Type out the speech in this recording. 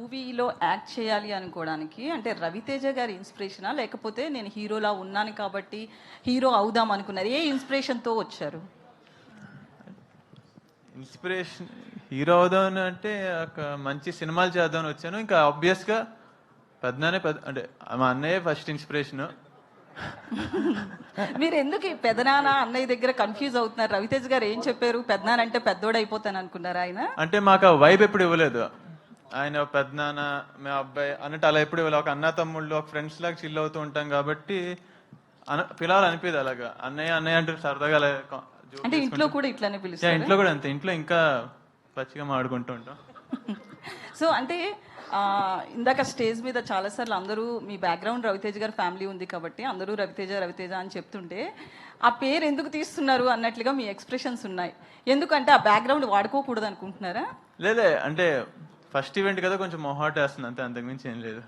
మూవీలో యాక్ట్ చేయాలి అనుకోవడానికి అంటే రవితేజ గారి ఇన్స్పిరేషనా, లేకపోతే నేను హీరోలా ఉన్నాను కాబట్టి హీరో అవుదాం అనుకున్నారు? ఏ ఇన్స్పిరేషన్తో వచ్చారు? ఇన్స్పిరేషన్ హీరో అవుదామని అంటే ఒక మంచి సినిమాలు చేద్దామని వచ్చాను. ఇంకా ఆబ్వియస్గా అంటే మా అన్నయ్య ఫస్ట్ ఇన్స్పిరేషన్. మీరు ఎందుకు ఈ పెదనాన్న అన్నయ్య దగ్గర కన్ఫ్యూజ్ అవుతున్నారు? రవితేజ గారు ఏం చెప్పారు? పెదనాన్న అంటే పెద్దోడు అయిపోతాను అనుకున్నారు ఆయన? అంటే మాకు ఆ వైబ్ ఎప్పుడు ఇవ్వలేదు. ఆయన పెద్దనాన్న మా అబ్బాయి అన్నట్టు అలా ఎప్పుడు ఇవ్వలేదు. ఒక అన్న తమ్ముళ్ళు ఒక ఫ్రెండ్స్ లాగా చిల్ అవుతూ ఉంటాం కాబట్టి పిలవాలనిపించదు అలాగా. అన్నయ్య అన్నయ్య అంటే సరదాగా అలా అంటే ఇంట్లో కూడా ఇట్లానే పిలుస్తారు? ఇంట్లో కూడా అంతే. ఇంట్లో ఇంకా పచ్చిగా మాడుకుంటూ ఉంటాం. సో అంటే ఇందాక స్టేజ్ మీద చాలాసార్లు అందరూ మీ బ్యాక్గ్రౌండ్ రవితేజ గారి ఫ్యామిలీ ఉంది కాబట్టి అందరూ రవితేజ రవితేజ అని చెప్తుంటే ఆ పేరు ఎందుకు తీస్తున్నారు అన్నట్లుగా మీ ఎక్స్ప్రెషన్స్ ఉన్నాయి. ఎందుకంటే ఆ బ్యాక్గ్రౌండ్ వాడుకోకూడదు అనుకుంటున్నారా? లేదే, అంటే ఫస్ట్ ఈవెంట్ కదా, కొంచెం మొహాట్ వేస్తుంది అంతే, అంతకుమించి ఏం లేదు.